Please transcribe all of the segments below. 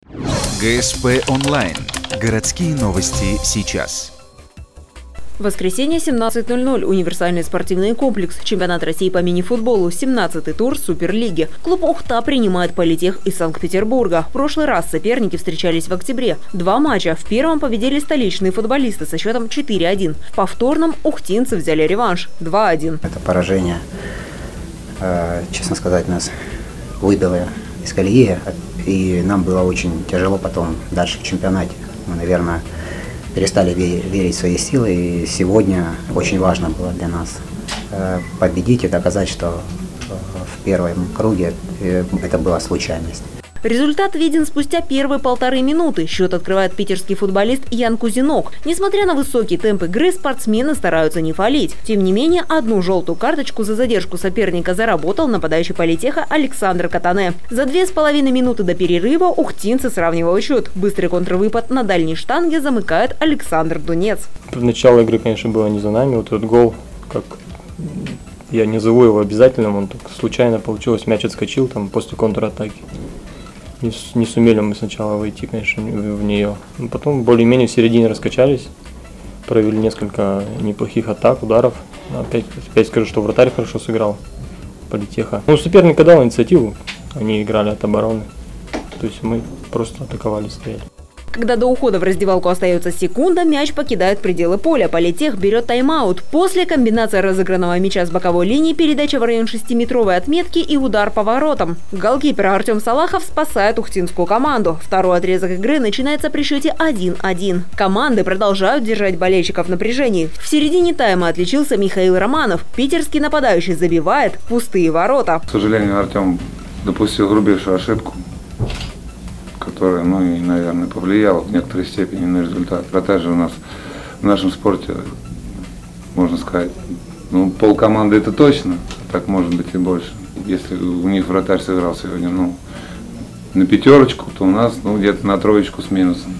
ГСП онлайн. Городские новости сейчас. Воскресенье, 17:00. Универсальный спортивный комплекс. Чемпионат России по мини-футболу. 17-й тур Суперлиги. Клуб «Ухта» принимает Политех из Санкт-Петербурга. В прошлый раз соперники встречались в октябре. 2 матча. В первом победили столичные футболисты со счетом 4-1. В повторном ухтинцы взяли реванш 2-1. Это поражение, честно сказать, нас выбило из колеи. И нам было очень тяжело потом дальше в чемпионате. Мы, наверное, перестали верить в свои силы, и сегодня очень важно было для нас победить и доказать, что в первом круге это была случайность. Результат виден спустя первые 1,5 минуты. Счет открывает питерский футболист Ян Кузинок. Несмотря на высокий темп игры, спортсмены стараются не фалить. Тем не менее, 1 желтую карточку за задержку соперника заработал нападающий Политеха Александр Катане. За 2,5 минуты до перерыва ухтинцы сравнивают счет. Быстрый контрвыпад на дальней штанге замыкает Александр Дунец. Начало игры, конечно, было не за нами. Вот этот гол, как я не зову его обязательным, он так случайно получилось, мяч отскочил там после контратаки. Не сумели мы сначала войти, конечно, в нее. Но потом более-менее в середине раскачались, провели несколько неплохих атак, ударов. Опять скажу, что вратарь хорошо сыграл Политеха. Ну, соперник дал инициативу, они играли от обороны. То есть мы просто атаковали, стояли. Когда до ухода в раздевалку остается секунда, мяч покидает пределы поля. Политех берет тайм-аут. После комбинации разыгранного мяча с боковой линии, передача в район 6-метровой отметки и удар по воротам. Голкипер Артем Салахов спасает ухтинскую команду. Второй отрезок игры начинается при счете 1-1. Команды продолжают держать болельщиков в напряжении. В середине тайма отличился Михаил Романов. Питерский нападающий забивает пустые ворота. К сожалению, Артем допустил грубейшую ошибку, которая, и, наверное, повлияла в некоторой степени на результат. Вратарь же у нас в нашем спорте, можно сказать, полкоманды это точно, а так может быть и больше. Если у них вратарь сыграл сегодня, на 5, то у нас, где-то на 3 с минусом.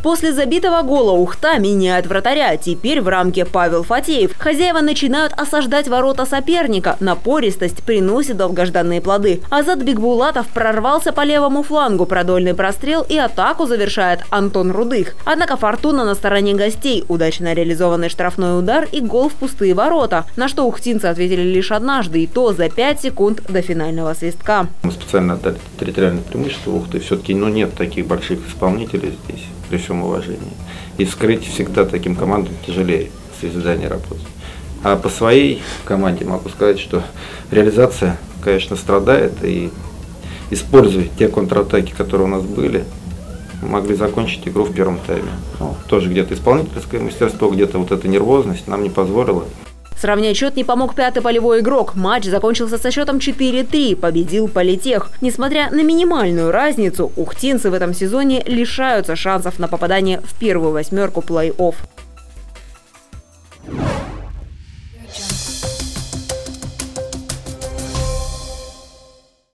После забитого гола Ухта меняет вратаря. Теперь в рамке Павел Фатеев. Хозяева начинают осаждать ворота соперника. Напористость приносит долгожданные плоды. Азат Бигбулатов прорвался по левому флангу. Продольный прострел и атаку завершает Антон Рудых. Однако фортуна на стороне гостей. Удачно реализованный штрафной удар и гол в пустые ворота. На что ухтинцы ответили лишь однажды, и то за 5 секунд до финального свистка. Мы специально отдали территориальное преимущество Ухты. Все-таки нет таких больших исполнителей здесь, при всем уважении. И вскрыть всегда таким командам тяжелее с созидания работы. А по своей команде могу сказать, что реализация, конечно, страдает. И используя те контратаки, которые у нас были, могли закончить игру в первом тайме. Тоже где-то исполнительское мастерство, где-то вот эта нервозность нам не позволила. Сравнять счет не помог 5-й полевой игрок. Матч закончился со счетом 4-3. Победил Политех. Несмотря на минимальную разницу, ухтинцы в этом сезоне лишаются шансов на попадание в первую 8 плей-офф.